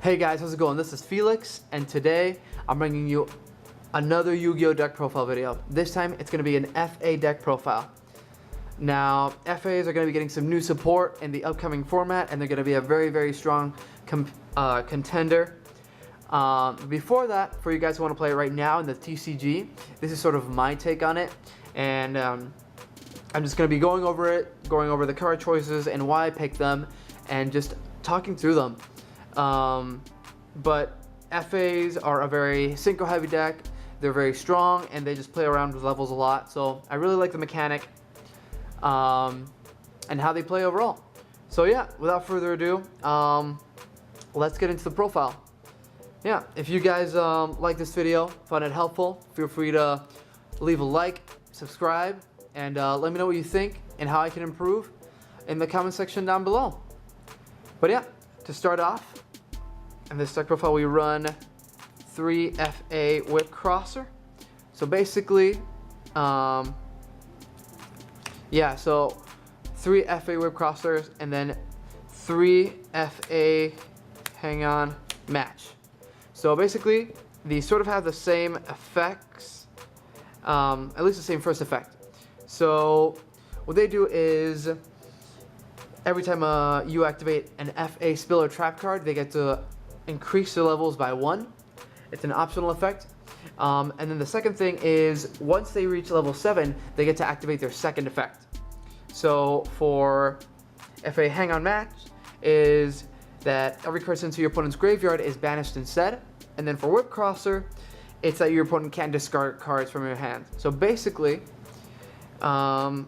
Hey guys, how's it going? This is Felix, and today I'm bringing you another Yu-Gi-Oh! Deck profile video. This time it's going to be an FA deck profile. Now, FAs are going to be getting some new support in the upcoming format, and they're going to be a very strong contender. Before that, for you guys who want to play it right now in the TCG, this is sort of my take on it, and I'm just going to be going over the card choices and why I picked them, and just talking through them. But FAs are a very synchro heavy deck. They're very strong and they just play around with levels a lot. So I really like the mechanic and how they play overall. So yeah, without further ado, let's get into the profile. Yeah, if you guys like this video, found it helpful, feel free to leave a like, subscribe, and let me know what you think and how I can improve in the comment section down below. But yeah, to start off, in this deck profile we run 3 FA Whip Crosser. So basically, yeah, so 3 FA Whip Crossers and then 3 FA match. So basically, these sort of have the same effects, at least the same first effect. So what they do is, every time you activate an FA Spill or Trap card, they get to increase their levels by 1. It's an optional effect. And then the second thing is, once they reach level 7, they get to activate their second effect. So for FA Hang On Match is that every card sent to your opponent's graveyard is banished instead. And then for Whip Crosser, it's that your opponent can't discard cards from your hand. So basically that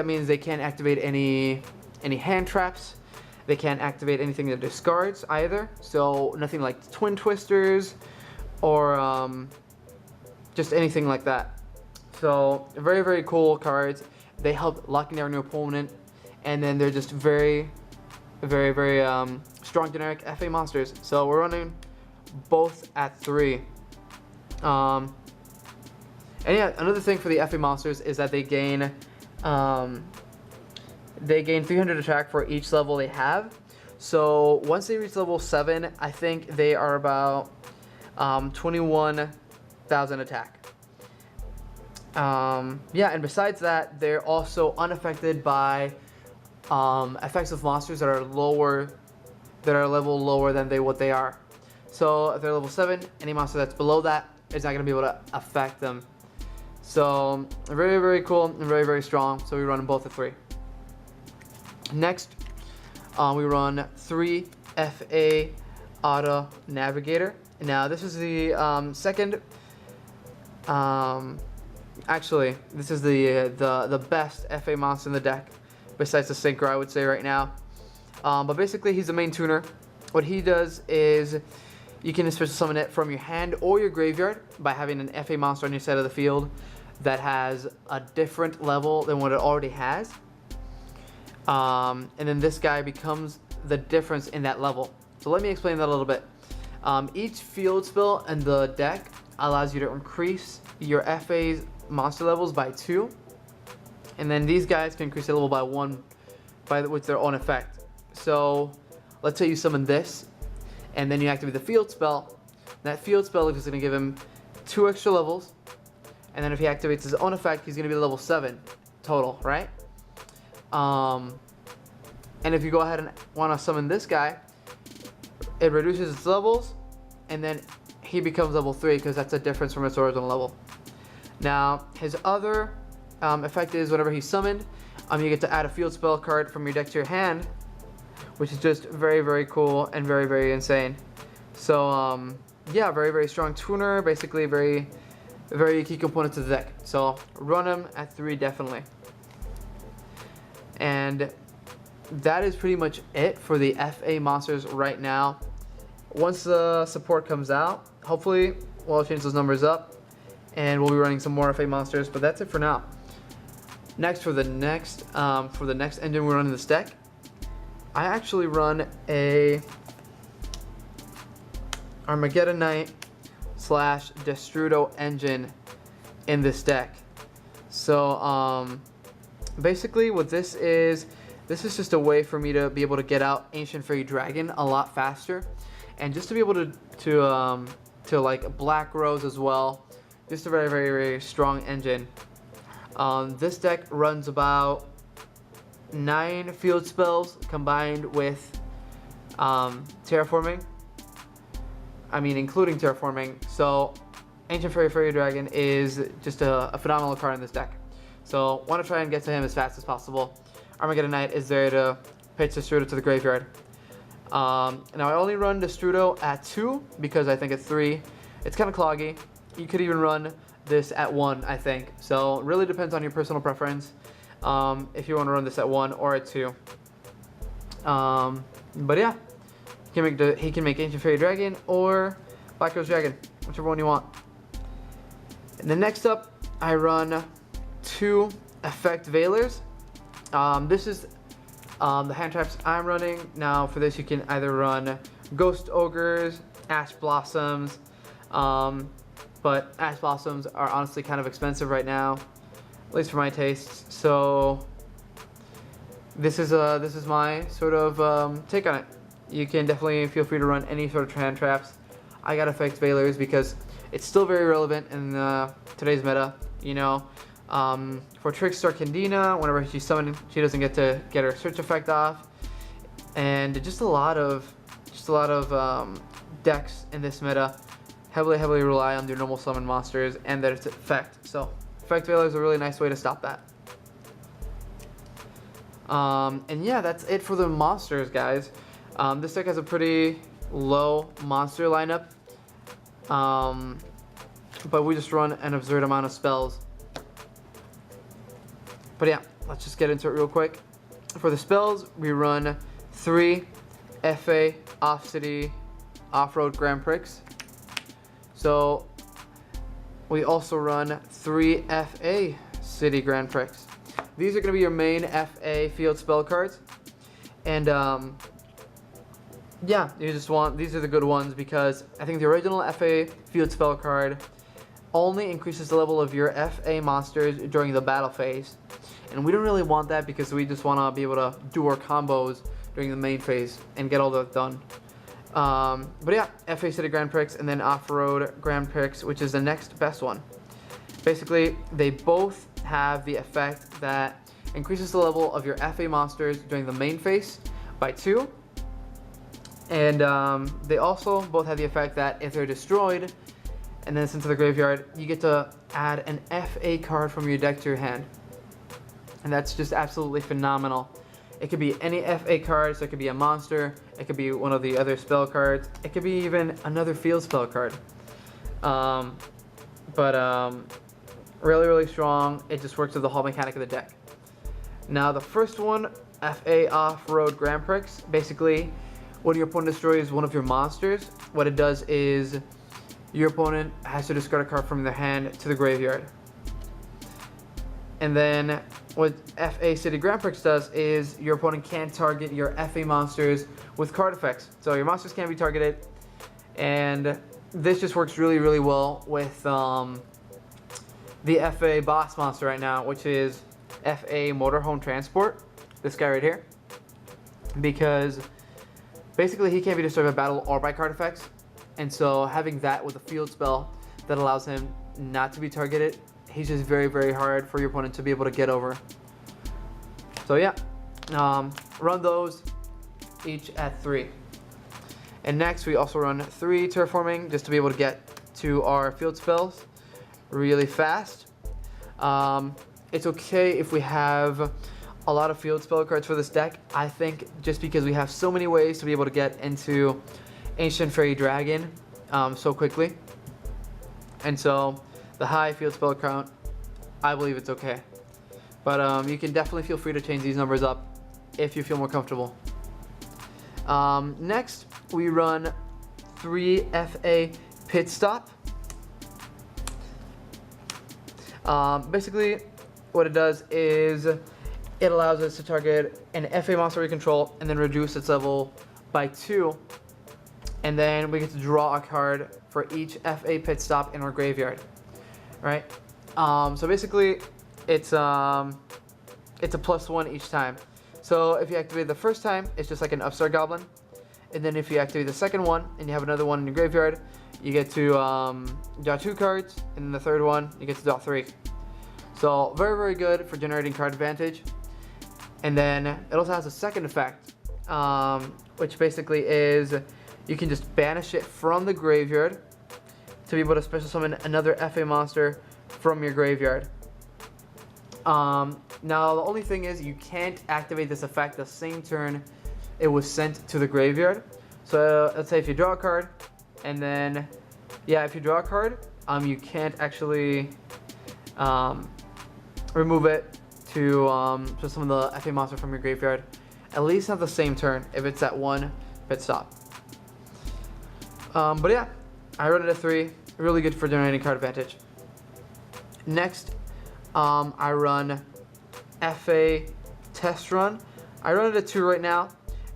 means they can't activate any hand traps. They can't activate anything that discards either. So nothing like Twin Twisters or just anything like that. So very cool cards. They help locking down your opponent, and then they're just very strong generic FA monsters. So we're running both at 3. And yeah, another thing for the FA monsters is that they gain 300 attack for each level they have. So once they reach level 7, I think they are about 21,000 attack. Yeah, and besides that, they're also unaffected by effects of monsters that are a level lower than what they are. So if they're level 7, any monster that's below that is not going to be able to affect them. So very cool and very strong. So we run them both at 3. Next, we run 3 FA Auto Navigator. Now this is the second. Actually, this is the best FA monster in the deck, besides the Synchro, I would say right now. But basically, he's the main tuner. What he does is, you can special summon it from your hand or your graveyard by having an FA monster on your side of the field that has a different level than what it already has. And then this guy becomes the difference in that level. So let me explain that a little bit. Each field spell in the deck allows you to increase your FA's monster levels by 2. And then these guys can increase their level by 1 with their own effect. So let's say you summon this, and then you activate the field spell. That field spell is going to give him 2 extra levels. And then if he activates his own effect, he's going to be level 7 total, right? And if you go ahead and want to summon this guy, it reduces its levels, and then he becomes level 3 because that's a difference from its original level. Now, his other effect is whenever he's summoned, you get to add a field spell card from your deck to your hand, which is just very cool and very insane. So yeah, very strong tuner, basically very key component to the deck. So run him at 3 definitely. And that is pretty much it for the FA monsters right now. Once the support comes out, hopefully we'll change those numbers up and we'll be running some more FA monsters, but that's it for now. Next, for the next engine we run in this deck, I actually run a Armageddon Knight / Destrudo engine in this deck. So basically what this is, This is just a way for me to be able to get out Ancient Fairy Dragon a lot faster, and just to be able to like Black Rose as well. Just a very, very, very strong engine. This deck runs about 9 field spells combined with terraforming. I mean, including terraforming. So Ancient Fairy Dragon is just a phenomenal card in this deck. So want to try and get to him as fast as possible. Armageddon Knight is there to pitch Destrudo to the graveyard. Now I only run Destrudo at 2 because I think at 3 it's kind of cloggy. You could even run this at 1, I think. So it really depends on your personal preference if you want to run this at 1 or at 2. But yeah, he can make Ancient Fairy Dragon or Black Rose Dragon, whichever one you want. And then next up, I run 2 Effect Veilers. This is the hand traps I'm running. Now for this you can either run Ghost Ogres, Ash Blossoms, but Ash Blossoms are honestly kind of expensive right now, at least for my tastes. So this is my sort of take on it. You can definitely feel free to run any sort of hand traps. I got Effect Veilers because it's still very relevant in today's meta. You know, for Trickstar Candina, whenever she's summoned, she doesn't get to get her search effect off, and just a lot of decks in this meta heavily rely on their normal summon monsters and their effect. So Effect Veiler is a really nice way to stop that. And yeah, that's it for the monsters, guys. This deck has a pretty low monster lineup, but we just run an absurd amount of spells. But yeah, let's just get into it real quick. For the spells, we run 3 FA Off-City Off-Road Grand Prix. So we also run 3 FA City Grand Prix. These are going to be your main FA field spell cards. And yeah, these are the good ones because I think the original FA field spell card only increases the level of your FA monsters during the battle phase. And we don't really want that because we just want to be able to do our combos during the main phase and get all that done. But yeah, FA City Grand Prix and then Off-Road Grand Prix, which is the next best one. Basically, they both have the effect that increases the level of your FA monsters during the main phase by 2. And they also both have the effect that if they're destroyed and then sent to the graveyard, you get to add an FA card from your deck to your hand. And that's just absolutely phenomenal. It could be any FA card, so it could be a monster, it could be one of the other spell cards, it could be even another field spell card. Really strong. It just works with the whole mechanic of the deck. Now the first one, FA Off-Road Grand Prix, basically when your opponent destroys one of your monsters, what it does is your opponent has to discard a card from their hand to the graveyard. And then what FA City Grand Prix does is your opponent can't target your FA monsters with card effects. So your monsters can't be targeted, and this just works really well with the FA boss monster right now, which is FA Motorhome Transport, this guy right here, because basically he can't be destroyed by battle or by card effects, and so having that with a field spell that allows him not to be targeted, he's just very hard for your opponent to be able to get over. So yeah, run those each at 3. And next we also run 3 Terraforming just to be able to get to our field spells really fast. It's okay if we have a lot of field spell cards for this deck. I think just because we have so many ways to be able to get into Ancient Fairy Dragon so quickly, and so the high field spell count, I believe it's okay. But you can definitely feel free to change these numbers up if you feel more comfortable. Next, we run 3 FA Pit Stop. Basically, what it does is it allows us to target an FA monster we control and then reduce its level by 2. And then we get to draw a card for each FA Pit Stop in our graveyard. Right? So basically, it's a +1 each time. So if you activate the first time, it's just like an Upstart Goblin. And then if you activate the second one and you have another one in your graveyard, you get to draw 2 cards, and then the third one, you get to draw 3. So very, very good for generating card advantage. And then it also has a second effect, which basically is you can just banish it from the graveyard to be able to special summon another FA monster from your graveyard. Now the only thing is you can't activate this effect the same turn it was sent to the graveyard. So let's say if you draw a card, and then if you draw a card, you can't actually remove it to some of the FA monster from your graveyard. At least not the same turn if it's at 1 pit stop. But yeah, I run it at 3. Really good for generating card advantage. Next, I run FA Test Run. I run it at 2 right now.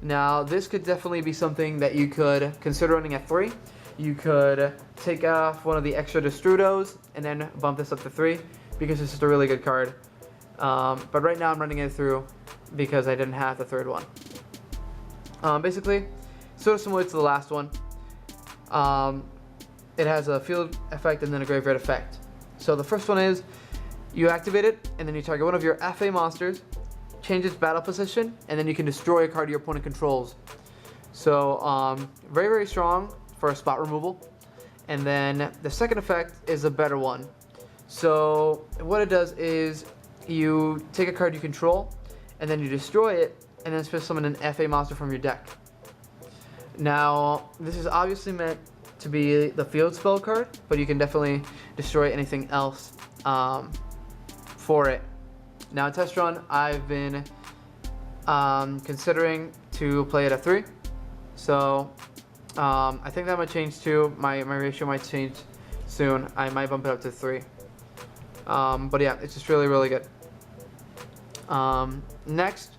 Now, this could definitely be something that you could consider running at 3. You could take off one of the extra Destrudos and then bump this up to 3 because it's just a really good card. But right now I'm running it through because I didn't have the third one. Basically, sort of similar to the last one. It has a field effect and then a graveyard effect. So the first one is you activate it and then you target one of your FA monsters, change its battle position, and then you can destroy a card your opponent controls. So very, very strong for a spot removal. And then the second effect is a better one. So what it does is you take a card you control and then you destroy it and then special summon an FA monster from your deck. Now this is obviously meant to be the field spell card, but you can definitely destroy anything else for it. Now in Test Run, I've been considering to play it at 3. So I think that might change too. My ratio might change soon. I might bump it up to 3. But yeah, it's just really, really good. Next,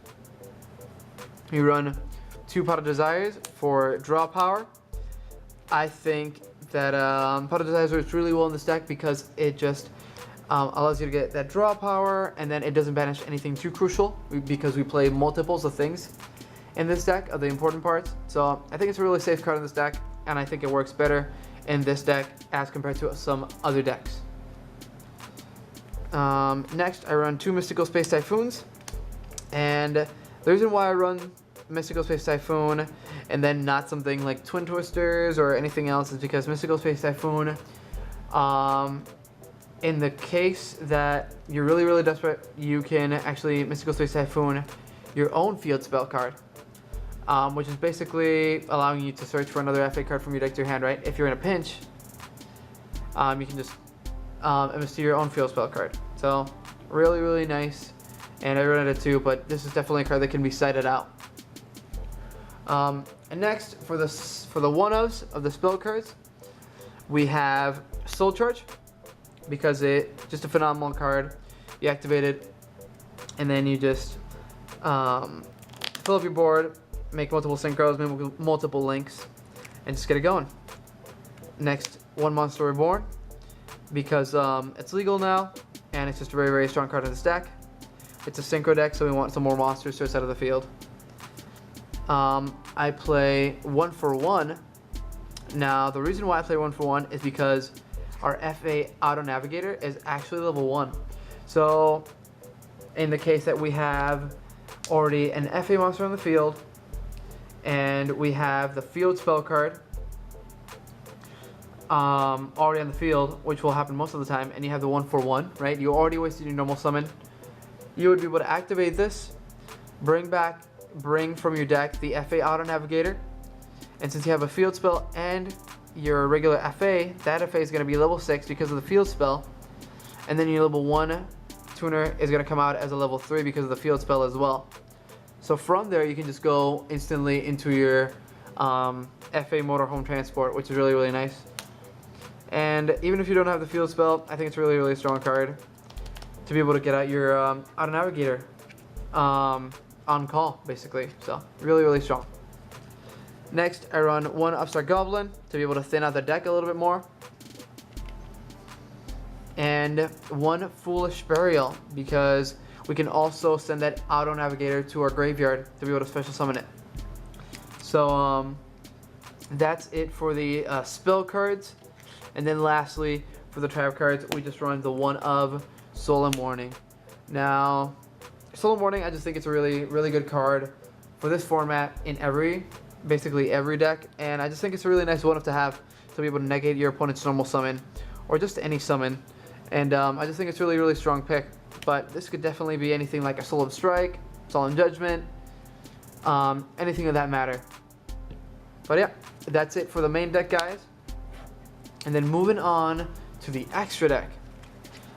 you run 2 Pot of Desires for draw power. I think that Pot of Desires works really well in this deck because it just allows you to get that draw power, and then it doesn't banish anything too crucial because we play multiples of things in this deck, of the important parts. So I think it's a really safe card in this deck, and I think it works better in this deck as compared to some other decks. Next, I run 2 Mystical Space Typhoons, and the reason why I run Mystical Space Typhoon and then not something like Twin Twisters or anything else is because Mystical Space Typhoon, in the case that you're really, really desperate, you can actually Mystical Space Typhoon your own field spell card, which is basically allowing you to search for another FA card from your deck to your hand, right? If you're in a pinch, you can just MST your own field spell card. So really, really nice. And I run it at 2, but this is definitely a card that can be sided out. And next, for the 1-ofs of the spell cards, we have Soul Charge, because it's just a phenomenal card. You activate it, and then you just fill up your board, make multiple synchros, make multiple links, and just get it going. Next, 1 Monster Reborn, because it's legal now, and it's just a very, very strong card in this deck. It's a synchro deck, so we want some more monsters to its out of the field. I play 1 for 1. Now, the reason why I play 1 for 1 is because our FA Auto Navigator is actually level 1. So, in the case that we have already an FA monster on the field, and we have the field spell card already on the field, which will happen most of the time, and you have the 1 for 1, right? You already wasted your normal summon. You would be able to activate this, bring from your deck the FA Auto Navigator, and since you have a field spell and your regular FA, that FA is going to be level 6 because of the field spell, and then your level 1 tuner is going to come out as a level 3 because of the field spell as well. So from there, you can just go instantly into your FA Motorhome Transport, which is really, really nice. And even if you don't have the field spell, I think it's a really, really strong card to be able to get out your Auto Navigator on call, basically. So really, really strong. Next, I run 1 Upstart Goblin to be able to thin out the deck a little bit more, and 1 Foolish Burial because we can also send that Auto Navigator to our graveyard to be able to special summon it. So that's it for the spell cards. And then lastly, for the trap cards, we just run the one of Solemn Warning. Now, Solemn Warning, I just think it's a really, really good card for this format in basically every deck. And I just think it's a really nice one to have to be able to negate your opponent's normal summon, or just any summon. And I just think it's really, really strong pick. But this could definitely be anything like a Solemn Strike, Solemn Judgment, anything of that matter. But yeah, that's it for the main deck, guys. And then moving on to the extra deck.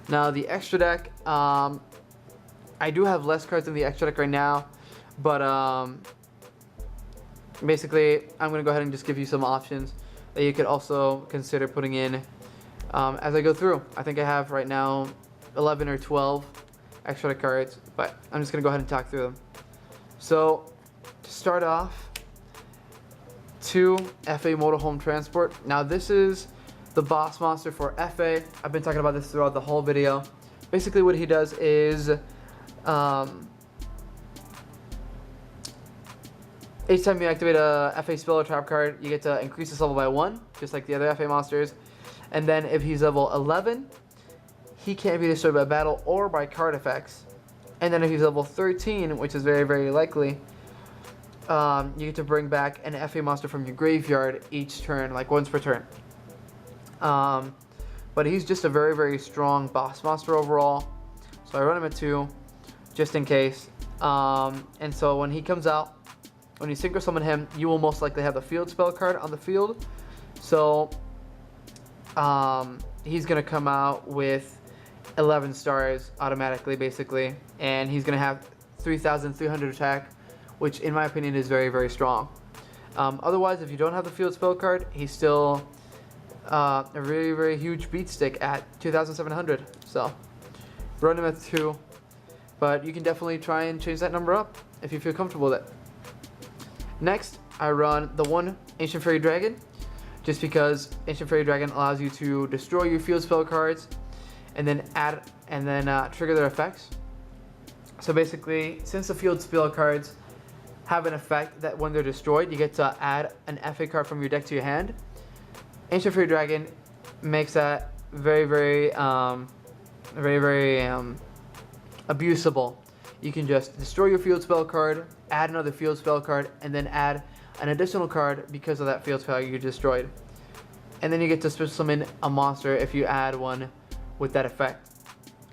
Now the extra deck, I do have less cards in the extra deck right now, but basically I'm going to go ahead and just give you some options that you could also consider putting in as I go through. I think I have right now 11 or 12 extra deck cards, but I'm just going to go ahead and talk through them. So to start off, 2 FA Motorhome Transport. Now this is the boss monster for FA. I've been talking about this throughout the whole video. Basically what he does is each time you activate a FA spell or trap card, you get to increase his level by 1, just like the other FA monsters. And then if he's level 11, he can't be destroyed by battle or by card effects. And then if he's level 13, which is very, very likely, you get to bring back an FA monster from your graveyard each turn, like once per turn. But he's just a very, very strong boss monster overall. So I run him at 2, just in case. And so when he comes out, when you synchro summon him, you will most likely have the field spell card on the field. So he's going to come out with 11 stars automatically, basically. And he's going to have 3,300 attack, which in my opinion is very, very strong. Otherwise, if you don't have the field spell card, he's still a very, very huge beat stick at 2,700. So run him at 2, but you can definitely try and change that number up if you feel comfortable with it. Next, I run the 1 Ancient Fairy Dragon, just because Ancient Fairy Dragon allows you to destroy your field spell cards and then trigger their effects. So basically, since the field spell cards have an effect that when they're destroyed, you get to add an FA card from your deck to your hand, Ancient Fairy Dragon makes that very, very abusable. You can just destroy your field spell card, add another field spell card, and then add an additional card because of that field spell you destroyed. And then you get to special summon a monster if you add one with that effect,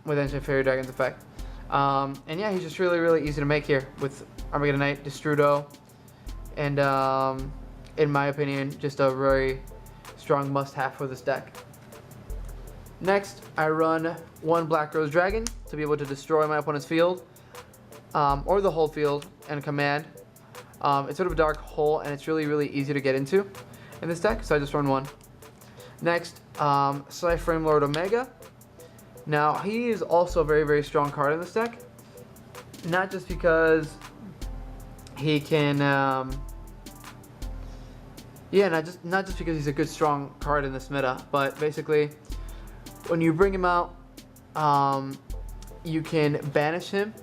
with Ancient Fairy Dragon's effect. And yeah, he's just really, really easy to make here with Armageddon Knight, Destrudo, and in my opinion, just a very strong must-have for this deck. Next, I run 1 Black Rose Dragon to be able to destroy my opponent's field, or the whole field, and command. It's sort of a dark hole, and it's really, really easy to get into in this deck, so I just run 1. Next, Psyframe Lord Omega. Now, he is also a very, very strong card in this deck. Not just because he can, not just because he's a good, strong card in this meta, but basically, when you bring him out, you can banish him,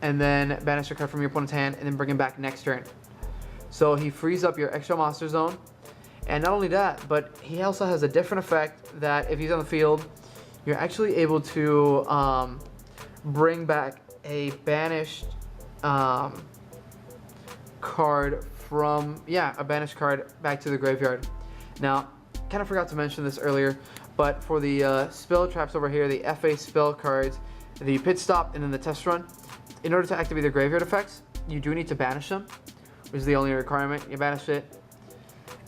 and then banish a card from your opponent's hand, and then bring him back next turn. So he frees up your extra monster zone, and not only that, but he also has a different effect that if he's on the field, you're actually able to bring back a banished card from, a banished card back to the graveyard. Now, kind of forgot to mention this earlier, but for the spell traps over here, the FA spell cards, the pit stop and then the test run, in order to activate the graveyard effects, you do need to banish them, which is the only requirement. You banish it,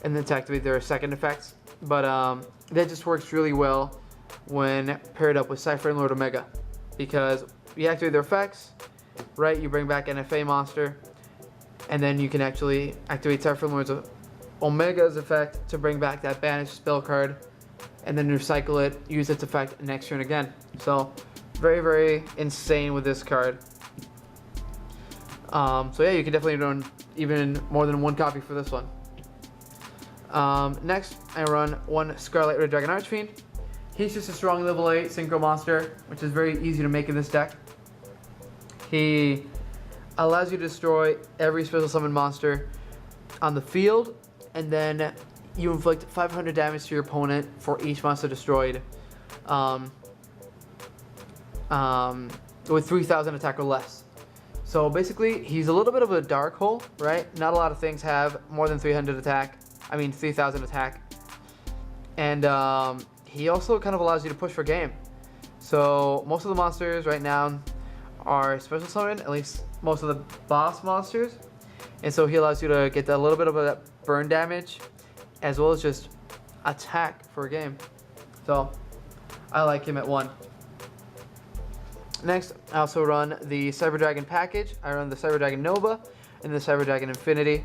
and then to activate their second effects. But that just works really well when paired up with Psyframe Lord Omega, because you activate their effects, right? You bring back an FA monster, and then you can actually activate Psyframe Lord Omega's effect to bring back that banished spell card, and then recycle it, use its effect next turn again. So very, very insane with this card. So yeah, you can definitely run even more than 1 copy for this one. Next, I run 1 Scarlet Red Dragon Archfiend. He's just a strong level 8 synchro monster, which is very easy to make in this deck. He allows you to destroy every special summon monster on the field, and then you inflict 500 damage to your opponent for each monster destroyed, with 3,000 attack or less. So basically, he's a little bit of a dark hole, right? Not a lot of things have more than 300 attack. I mean, 3,000 attack. And he also kind of allows you to push for game. So most of the monsters right now are special summon, at least most of the boss monsters. And so he allows you to get a little bit of that burn damage, as well as just attack for a game. So I like him at 1. Next, I also run the Cyber Dragon package. I run the Cyber Dragon Nova and the Cyber Dragon Infinity,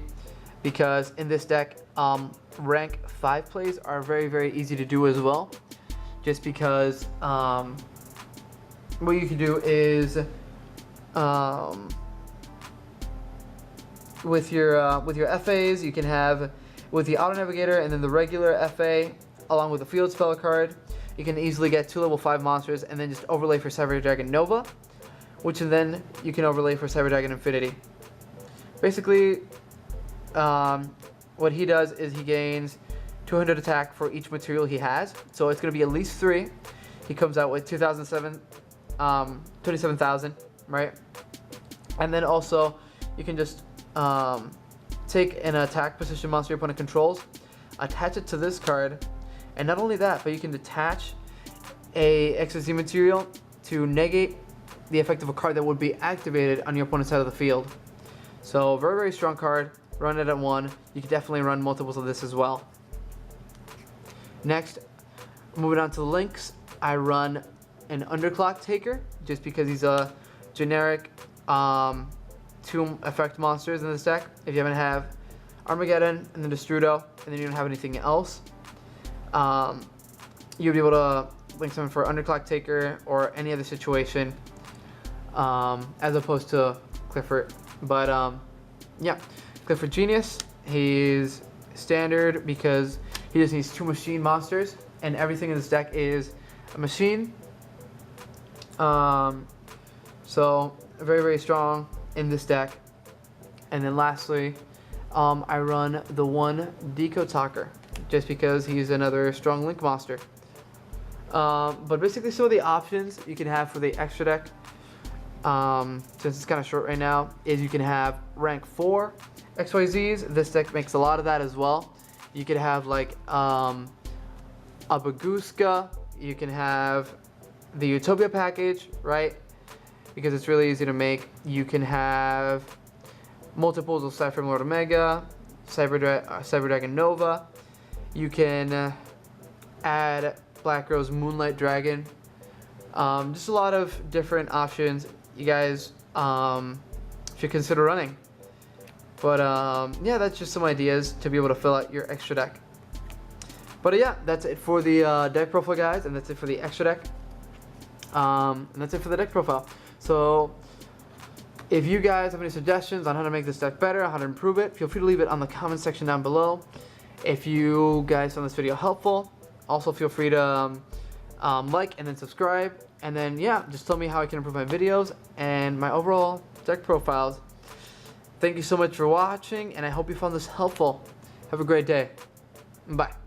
because in this deck, rank 5 plays are very, very easy to do as well. Just because what you can do is with your FAs, you can have with the Auto Navigator and then the regular FA along with the Field Spell card. You can easily get 2 level 5 monsters and then just overlay for Cyber Dragon Nova, which then you can overlay for Cyber Dragon Infinity. Basically, what he does is he gains 200 attack for each material he has, so it's going to be at least 3. He comes out with 27,000, right? And then also you can just take an attack position monster your opponent controls, attach it to this card, and not only that, but you can detach a XYZ material to negate the effect of a card that would be activated on your opponent's side of the field. So very, very strong card. Run it at 1. You can definitely run multiples of this as well. Next, moving on to the links, I run an Underclock Taker just because he's a generic 2 effect monsters in this deck. If you haven't have Armageddon and then Destrudo, and then you don't have anything else, you'll be able to link someone for Underclock Taker or any other situation, as opposed to Clifford. But yeah, Clifford Genius, he's standard because he just needs 2 machine monsters, and everything in this deck is a machine. So very, very strong in this deck. And then lastly, I run the 1 Deco Talker just because he's another strong link monster. But basically, some of the options you can have for the extra deck, since it's kind of short right now, is you can have rank 4 XYZs. This deck makes a lot of that as well. You could have like a Baguska. You can have the Utopia package, right? Because it's really easy to make. You can have multiples of Cypher Lord Omega, Cyber Dragon Nova. You can add Black Rose Moonlight Dragon. Just a lot of different options you guys should consider running. But yeah, that's just some ideas to be able to fill out your extra deck. But yeah, that's it for the deck profile, guys, and that's it for the extra deck. And that's it for the deck profile. So if you guys have any suggestions on how to make this deck better, how to improve it, feel free to leave it on the comment section down below. If you guys found this video helpful, also feel free to like and then subscribe. And then yeah, just tell me how I can improve my videos and my overall deck profiles. Thank you so much for watching, and I hope you found this helpful. Have a great day. Bye.